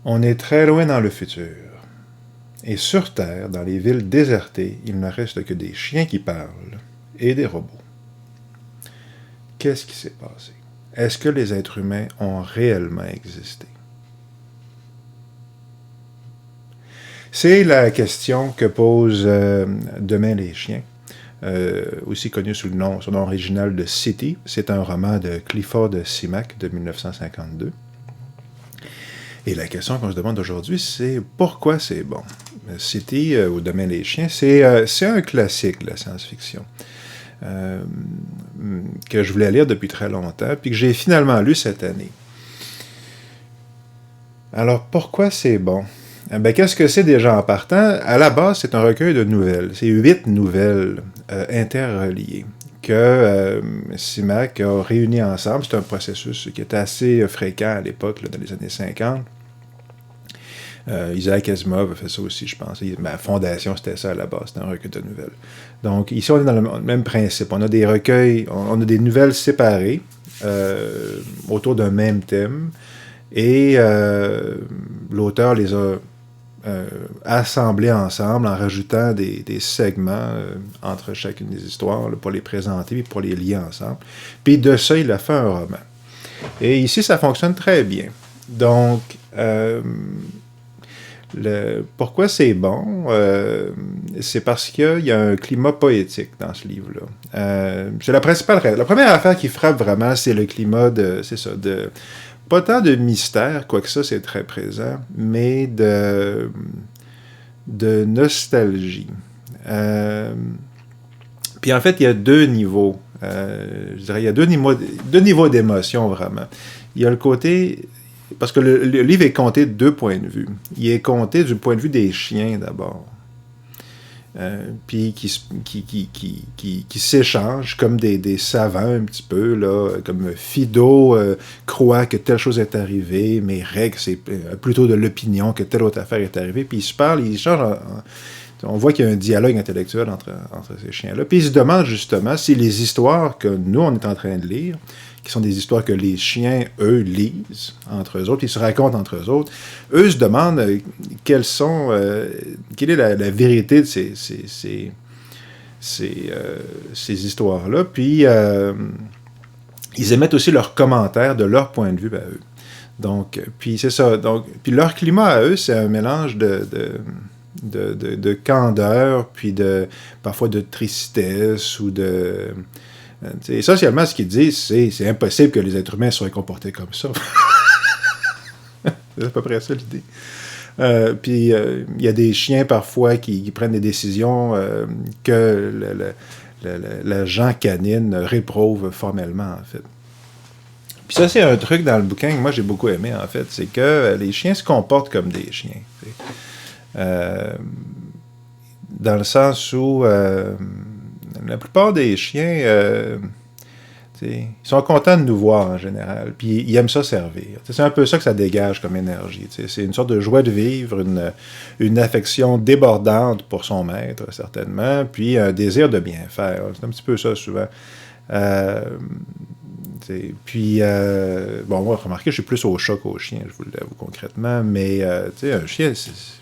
On est très loin dans le futur. Et sur Terre, dans les villes désertées, il ne reste que des chiens qui parlent et des robots. Qu'est-ce qui s'est passé? Est-ce que les êtres humains ont réellement existé? C'est la question que pose Demain les chiens, aussi connu sous son nom original de City. C'est un roman de Clifford Simak de 1952. Et la question qu'on se demande aujourd'hui, c'est pourquoi c'est bon? City, ou Demain les chiens, c'est un classique de la science-fiction que je voulais lire depuis très longtemps, puis que j'ai finalement lu cette année. Alors, pourquoi c'est bon? Ben, qu'est-ce que c'est déjà en partant? À la base, c'est un recueil de nouvelles. C'est 8 nouvelles interreliées que Simak a réunies ensemble. C'est un processus qui était assez fréquent à l'époque, dans les années 50. Isaac Asimov a fait ça aussi, je pense. Ma fondation, c'était ça à la base, c'était un recueil de nouvelles. Donc, ici, on est dans le même principe. On a des recueils, on a des nouvelles séparées autour d'un même thème, et l'auteur les a assemblées ensemble en rajoutant des segments entre chacune des histoires là, pour les présenter et pour les lier ensemble. Puis de ça, il a fait un roman. Et ici, ça fonctionne très bien. Donc, pourquoi c'est bon? C'est parce qu'il y a un climat poétique dans ce livre-là. C'est la principale raison. La première affaire qui frappe vraiment, c'est le climat de pas tant de mystère, quoique ça, c'est très présent, mais de nostalgie. Puis en fait, il y a deux niveaux. Je dirais, il y a deux niveaux d'émotion, vraiment. Il y a le côté... Parce que le livre est compté de 2 points de vue. Il est compté du point de vue des chiens, d'abord. Puis qui s'échangent comme des savants, un petit peu, là, comme Fido croit que telle chose est arrivée, mais Rex, c'est plutôt de l'opinion que telle autre affaire est arrivée. Puis ils se parlent, ils échangent on voit qu'il y a un dialogue intellectuel entre ces chiens-là. Puis ils se demandent justement si les histoires que nous, on est en train de lire, qui sont des histoires que les chiens, eux, lisent entre eux autres, ils se racontent entre eux autres, eux se demandent quelle est la vérité de ces histoires-là. Puis ils émettent aussi leurs commentaires de leur point de vue à eux. Donc, puis c'est ça. Donc, puis leur climat à eux, c'est un mélange de candeur, puis parfois de tristesse, ou de... Essentiellement, ce qu'ils disent, c'est impossible que les êtres humains soient comportés comme ça. C'est à peu près ça l'idée. Puis il y a des chiens parfois qui prennent des décisions que la gens canine réprouve formellement, en fait. Puis ça, c'est un truc dans le bouquin que moi j'ai beaucoup aimé, en fait, c'est que les chiens se comportent comme des chiens. Dans le sens où la plupart des chiens, ils sont contents de nous voir en général, puis ils aiment ça servir. C'est un peu ça que ça dégage comme énergie. C'est une sorte de joie de vivre, une affection débordante pour son maître, certainement, puis un désir de bien faire. C'est un petit peu ça, souvent. Puis, bon, moi, remarquez, je suis plus au chat qu'au chien, je vous l'avoue concrètement, mais un chien, c'est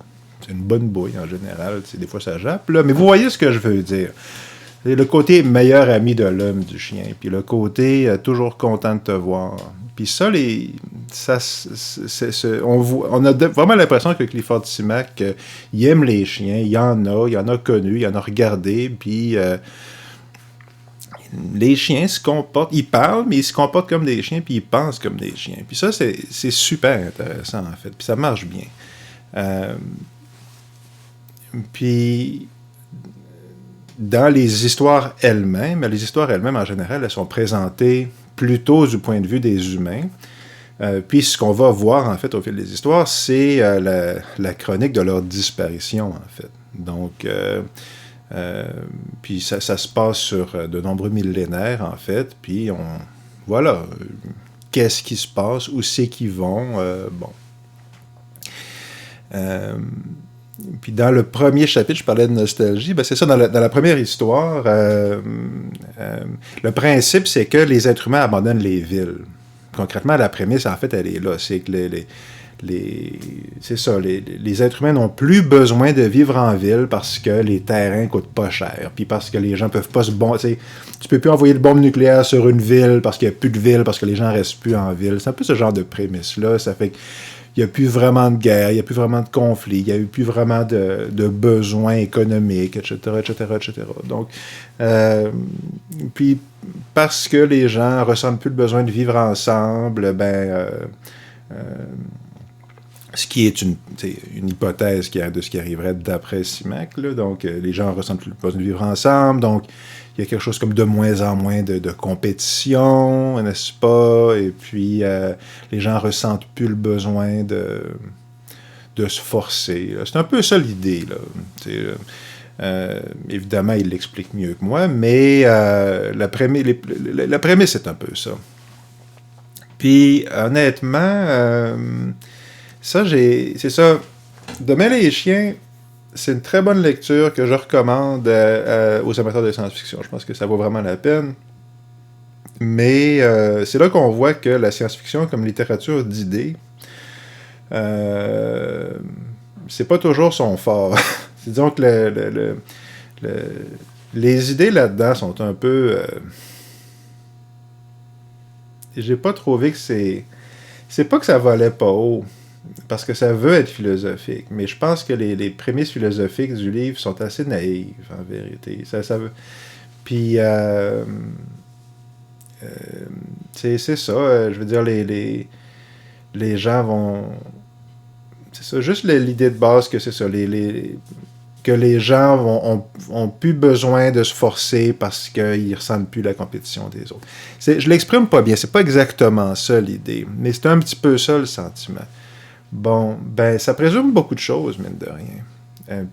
une bonne bouille en général. Des fois, ça jappe, là, mais vous voyez ce que je veux dire. C'est le côté meilleur ami de l'homme du chien, puis le côté toujours content de te voir. Puis ça, on a vraiment l'impression que Clifford Simak, il aime les chiens, il en a connu, il en a regardé, puis les chiens se comportent, ils parlent, mais ils se comportent comme des chiens, puis ils pensent comme des chiens. Puis ça, c'est super intéressant, en fait, puis ça marche bien. Puis... dans les histoires elles-mêmes en général, elles sont présentées plutôt du point de vue des humains. Puis ce qu'on va voir en fait au fil des histoires, c'est la chronique de leur disparition en fait. Donc, puis ça se passe sur de nombreux millénaires en fait. Puis voilà, qu'est-ce qui se passe, où c'est qu'ils vont, bon. Puis dans le premier chapitre, je parlais de nostalgie, ben c'est ça, dans la première histoire, le principe, c'est que les êtres humains abandonnent les villes. Concrètement, la prémisse, en fait, elle est là. C'est que c'est ça, les êtres humains n'ont plus besoin de vivre en ville parce que les terrains coûtent pas cher, puis parce que les gens peuvent pas tu peux plus envoyer de bombes nucléaires sur une ville parce qu'il y a plus de ville, parce que les gens restent plus en ville. C'est un peu ce genre de prémisse-là. Ça fait qu'il n'y a plus vraiment de guerre, il n'y a plus vraiment de conflit, il n'y a eu plus vraiment de besoins économiques, etc., etc., etc. Donc, puis parce que les gens ressentent plus le besoin de vivre ensemble, ce qui est une hypothèse de ce qui arriverait d'après CIMAC. Là. Donc, les gens ressentent plus le besoin de vivre ensemble. Donc, il y a quelque chose comme de moins en moins de compétition, n'est-ce pas? Et puis, les gens ressentent plus le besoin de se forcer. Là. C'est un peu ça l'idée. Là. Évidemment, il l'explique mieux que moi, mais la prémisse est un peu ça. Puis, honnêtement... c'est ça. Demain les chiens, c'est une très bonne lecture que je recommande aux amateurs de science-fiction. Je pense que ça vaut vraiment la peine. Mais c'est là qu'on voit que la science-fiction comme littérature d'idées, c'est pas toujours son fort. Disons que les idées là-dedans sont un peu... j'ai pas trouvé que c'est pas que ça volait pas haut. Parce que ça veut être philosophique. Mais je pense que les prémices philosophiques du livre sont assez naïves, en vérité. Puis, c'est ça. Je veux dire, les gens vont... C'est ça, juste l'idée de base que c'est ça. Que les gens ont plus besoin de se forcer parce qu'ils ressentent plus la compétition des autres. Je l'exprime pas bien. C'est pas exactement ça, l'idée. Mais c'est un petit peu ça, le sentiment. Bon, ça présume beaucoup de choses, mine de rien.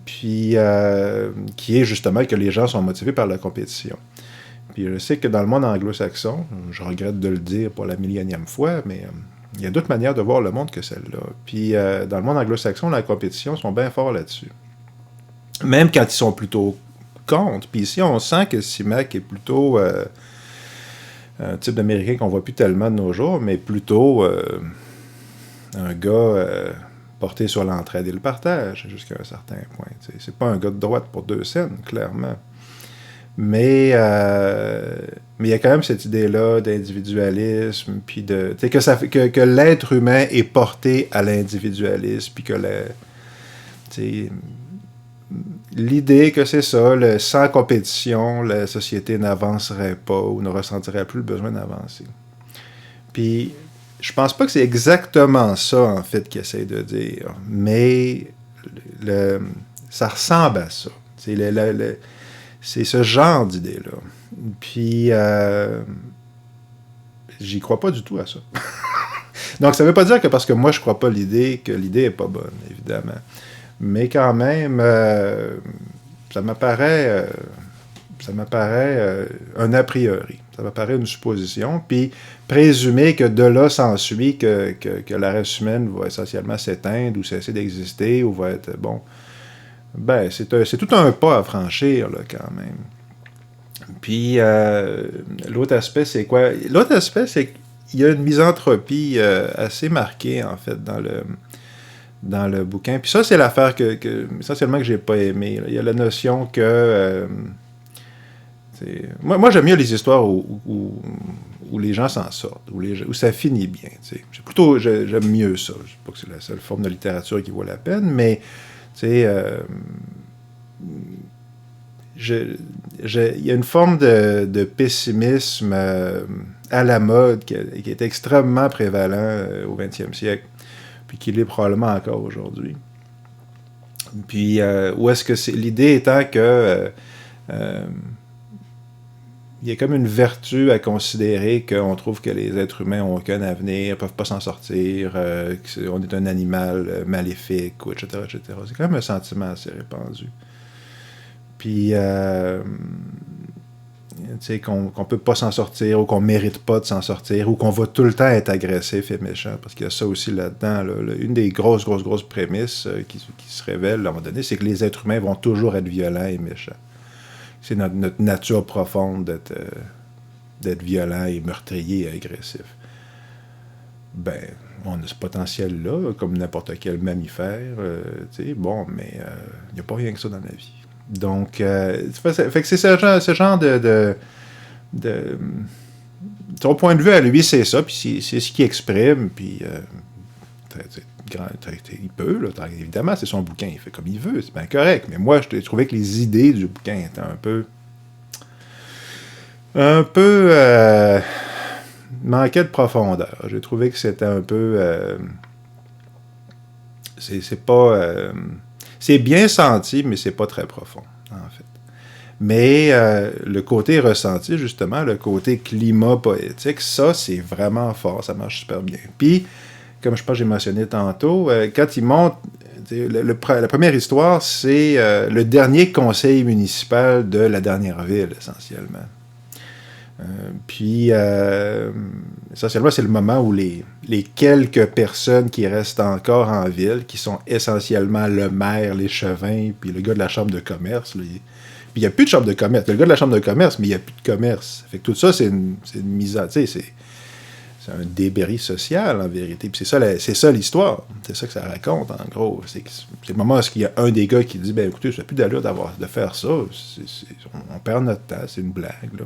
Puis, qui est justement que les gens sont motivés par la compétition. Puis, je sais que dans le monde anglo-saxon, je regrette de le dire pour la millionième fois, mais il y a d'autres manières de voir le monde que celle-là. Puis, dans le monde anglo-saxon, la compétition sont bien forts là-dessus. Même quand ils sont plutôt contre. Puis ici, on sent que CIMAC est plutôt un type d'Américain qu'on voit plus tellement de nos jours, mais plutôt... un gars porté sur l'entraide et le partage jusqu'à un certain point. T'sais. C'est pas un gars de droite pour 2 scènes, clairement. Mais il y a quand même cette idée-là d'individualisme, puis que l'être humain est porté à l'individualisme, puis que l'idée que c'est ça, sans compétition, la société n'avancerait pas ou ne ressentirait plus le besoin d'avancer. Puis je pense pas que c'est exactement ça, en fait, qu'il essaie de dire, mais ça ressemble à ça. C'est ce genre d'idée-là. Puis, j'y crois pas du tout à ça. Donc, ça veut pas dire que parce que moi, je crois pas que l'idée est pas bonne, évidemment. Mais quand même, ça m'apparaît un a priori. Ça m'apparaît une supposition. Puis, présumer que de là s'ensuit que la race humaine va essentiellement s'éteindre ou cesser d'exister ou va être, bon... c'est tout un pas à franchir, là, quand même. Puis, l'autre aspect, c'est quoi? L'autre aspect, c'est qu'il y a une misanthropie assez marquée, en fait, dans le bouquin. Puis ça, c'est l'affaire essentiellement que j'ai pas aimé. Là. Il y a la notion que... moi, j'aime mieux les histoires où les gens s'en sortent, où ça finit bien. J'aime mieux ça. Je sais pas que c'est la seule forme de littérature qui vaut la peine, mais il y a une forme de pessimisme à la mode qui est extrêmement prévalent au 20e siècle, puis qui l'est probablement encore aujourd'hui. Puis, où est-ce que l'idée étant que il y a comme une vertu à considérer qu'on trouve que les êtres humains n'ont aucun avenir, ne peuvent pas s'en sortir, qu'on est un animal maléfique, etc., etc. C'est quand même un sentiment assez répandu. Puis, qu'on ne peut pas s'en sortir, ou qu'on ne mérite pas de s'en sortir, ou qu'on va tout le temps être agressif et méchant, parce qu'il y a ça aussi là-dedans. Là. Une des grosses prémices qui se révèle à un moment donné, c'est que les êtres humains vont toujours être violents et méchants. C'est notre nature profonde d'être violent et meurtrier et agressif. on a ce potentiel-là, comme n'importe quel mammifère, bon, mais il n'y a pas rien que ça dans la vie. Donc, fait que c'est ce genre de son point de vue à lui, c'est ça, puis c'est ce qu'il exprime, puis il peut, là, évidemment, c'est son bouquin, il fait comme il veut, c'est bien correct, mais moi, je trouvais que les idées du bouquin étaient un peu manquait de profondeur. J'ai trouvé que c'était un peu c'est pas c'est bien senti, mais c'est pas très profond, en fait. Mais le côté ressenti, justement, le côté climat poétique, ça, c'est vraiment fort, ça marche super bien. Puis, comme je pense que j'ai mentionné tantôt, quand il monte, la première histoire, c'est le dernier conseil municipal de la dernière ville, essentiellement. Puis, essentiellement, c'est le moment où les quelques personnes qui restent encore en ville, qui sont essentiellement le maire, l'échevin, puis le gars de la chambre de commerce, là, puis il n'y a plus de chambre de commerce. Il y a le gars de la chambre de commerce, mais il n'y a plus de commerce. Fait que tout ça, c'est une mise à... Tu sais, c'est un débris social, en vérité. Puis c'est ça l'histoire. C'est ça que ça raconte, en gros. C'est le moment où il y a un des gars qui dit, ben écoutez, ça n'a plus d'allure de faire ça. On perd notre temps, c'est une blague, là.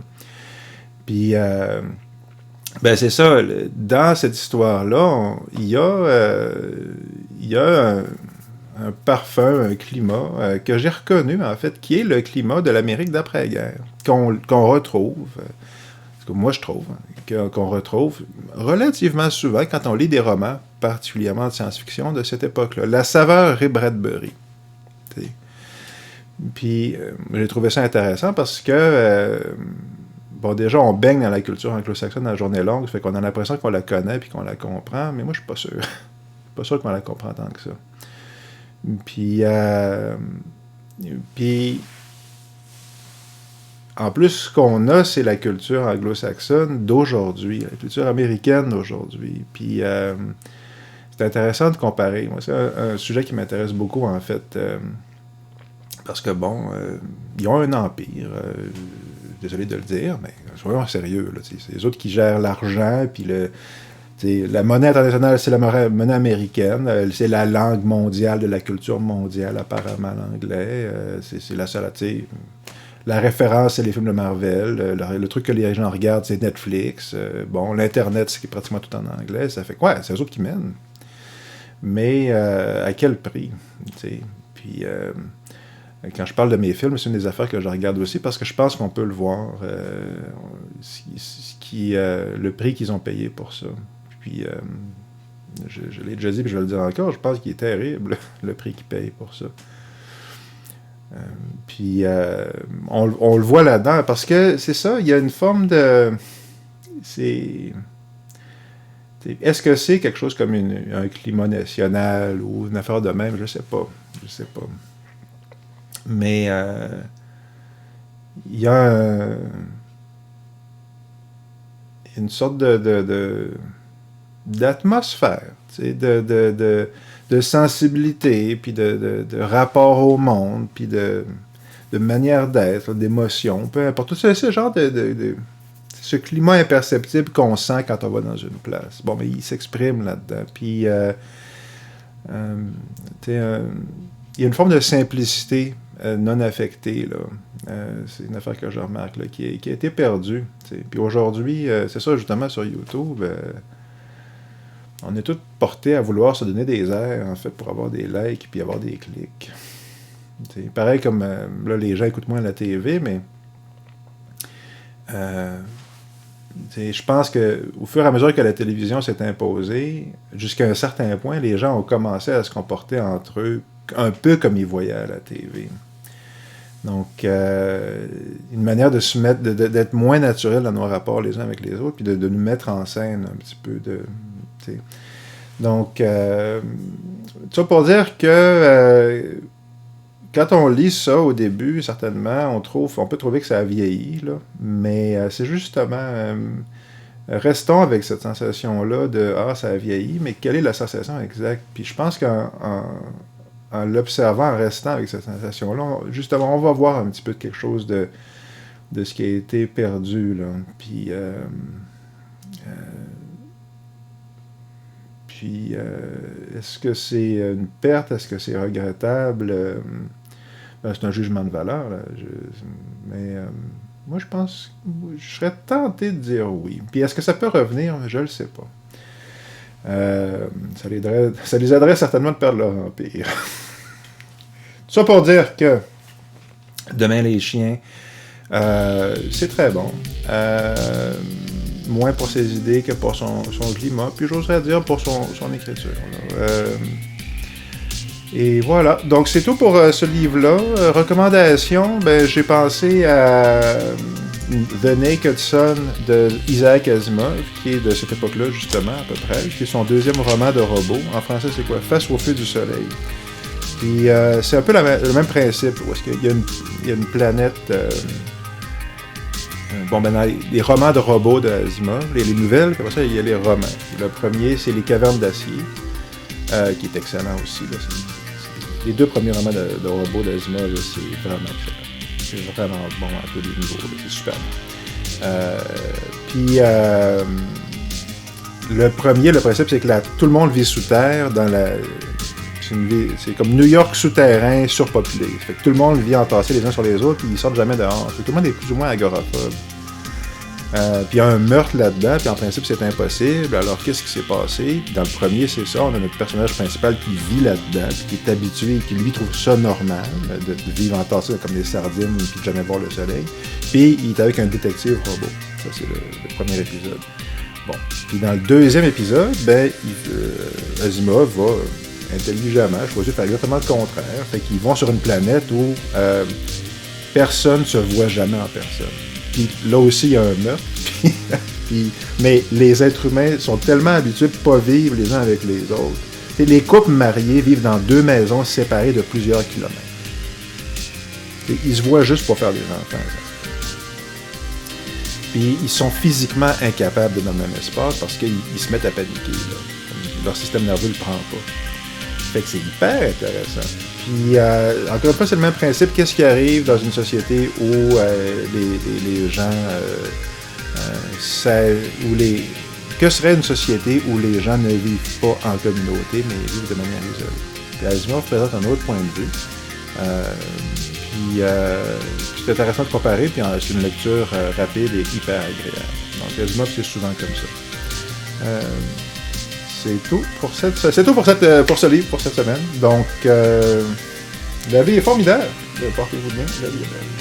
Puis, ben c'est ça. Dans cette histoire-là, il y a un parfum, un climat que j'ai reconnu, en fait, qui est le climat de l'Amérique d'après-guerre, qu'on retrouve, que moi je trouve, qu'on retrouve relativement souvent quand on lit des romans, particulièrement de science-fiction de cette époque-là. La saveur Ray Bradbury. T'sais. Puis, j'ai trouvé ça intéressant parce que, bon, déjà, on baigne dans la culture anglo-saxonne à la journée longue, ça fait qu'on a l'impression qu'on la connaît puis qu'on la comprend, mais moi, je suis pas sûr. Je suis pas sûr qu'on la comprend tant que ça. Puis, en plus, ce qu'on a, c'est la culture anglo-saxonne d'aujourd'hui, la culture américaine d'aujourd'hui. Puis, c'est intéressant de comparer. Moi, c'est un sujet qui m'intéresse beaucoup, en fait, parce que, bon, ils ont un empire, désolé de le dire, mais soyons sérieux, là, c'est les autres qui gèrent l'argent, puis la monnaie internationale, c'est la monnaie américaine. C'est la langue mondiale de la culture mondiale, apparemment, l'anglais. C'est la seule... La référence, c'est les films de Marvel. Le truc que les gens regardent, c'est Netflix. Bon, l'Internet, c'est pratiquement tout en anglais. Ça fait quoi? C'est eux autres qui mènent. Mais à quel prix? T'sais? Puis, quand je parle de mes films, c'est une des affaires que je regarde aussi parce que je pense qu'on peut le voir. Le prix qu'ils ont payé pour ça. Puis, je l'ai déjà dit, puis je vais le dire encore, je pense qu'il est terrible, le prix qu'ils payent pour ça. Puis, on le voit là-dedans, parce que c'est ça, il y a une forme de... Est-ce que c'est quelque chose comme un climat national ou une affaire de même? Je sais pas. Mais il y a une sorte d'atmosphère, de sensibilité, puis de rapport au monde, puis de manière d'être, d'émotion, peu importe. Tout ce genre ce climat imperceptible qu'on sent quand on va dans une place. Bon, mais il s'exprime là-dedans. Puis, il y a une forme de simplicité non affectée, là. C'est une affaire que je remarque, là, qui a été perdue. Puis aujourd'hui, c'est ça, justement, sur YouTube, on est tous portés à vouloir se donner des airs, en fait, pour avoir des likes puis avoir des clics. T'sais, pareil comme, là, les gens écoutent moins la TV, mais je pense qu'au fur et à mesure que la télévision s'est imposée, jusqu'à un certain point, les gens ont commencé à se comporter entre eux un peu comme ils voyaient à la TV. Donc, une manière de se mettre, d'être moins naturel dans nos rapports les uns avec les autres, puis de nous mettre en scène un petit peu de... T'sais. Donc, ça pour dire que quand on lit ça au début, certainement, on peut trouver que ça a vieilli, là, mais c'est justement... restons avec cette sensation-là de « Ah, ça a vieilli », mais quelle est la sensation exacte? Puis je pense qu'en l'observant, en restant avec cette sensation-là, justement, on va voir un petit peu de quelque chose de ce qui a été perdu, là. Puis Puis, est-ce que c'est une perte? Est-ce que c'est regrettable? C'est un jugement de valeur, là. Mais moi, je pense... Je serais tenté de dire oui. Puis, est-ce que ça peut revenir? Je le sais pas. Ça les aiderait certainement de perdre leur empire. Tout ça pour dire que Demain les chiens, c'est très bon. Moins pour ses idées que pour son climat, puis j'oserais dire pour son écriture. Et voilà, donc c'est tout pour ce livre-là. Recommandation, j'ai pensé à The Naked Sun de Isaac Asimov, qui est de cette époque-là, justement, à peu près, qui est son deuxième roman de robot. En français, c'est quoi? Face au feu du soleil. Puis c'est un peu le même principe, où est-ce qu'il y a une planète... les romans de robots d'Asimov, les nouvelles, comme ça, il y a les romans. Le premier, c'est Les Cavernes d'Acier, qui est excellent aussi. Là. Les deux premiers romans de robots d'Asimov, c'est vraiment excellent. C'est vraiment bon à tous les niveaux. Là. C'est super bon. Puis, le premier, le principe, c'est que tout le monde vit sous terre dans la... C'est comme New York souterrain surpopulé. Fait que tout le monde vit entassé les uns sur les autres, puis ils sortent jamais dehors. Fait que tout le monde est plus ou moins agoraphobe. Puis il y a un meurtre là-dedans, puis en principe c'est impossible. Alors qu'est-ce qui s'est passé? Dans le premier, c'est ça, on a notre personnage principal qui vit là-dedans, puis qui est habitué, qui lui trouve ça normal, de vivre entassé comme des sardines, puis de jamais voir le soleil. Puis il est avec un détective robot. Ça, c'est le premier épisode. Bon. Puis dans le deuxième épisode, Asimov va... intelligemment, choisir de faire exactement le contraire. Fait qu'ils vont sur une planète où personne ne se voit jamais en personne. Puis là aussi, il y a un meurtre. Mais les êtres humains sont tellement habitués de ne pas vivre les uns avec les autres. Et les couples mariés vivent dans deux maisons séparées de plusieurs kilomètres. Et ils se voient juste pour faire des enfants. Puis ils sont physiquement incapables d'être dans le même espace parce qu'ils se mettent à paniquer. Là. Leur système nerveux ne le prend pas. Fait que c'est hyper intéressant. Puis, encore une fois, c'est le même principe. Qu'est-ce qui arrive dans une société où les gens... Que serait une société où les gens ne vivent pas en communauté, mais vivent de manière isolée? Puis Asimov présente un autre point de vue. C'est intéressant de comparer, puis c'est une lecture rapide et hyper agréable. Donc Asimov, c'est souvent comme ça. C'est tout pour ce livre, pour cette semaine. Donc, la vie est formidable. Portez-vous bien, la vie est belle.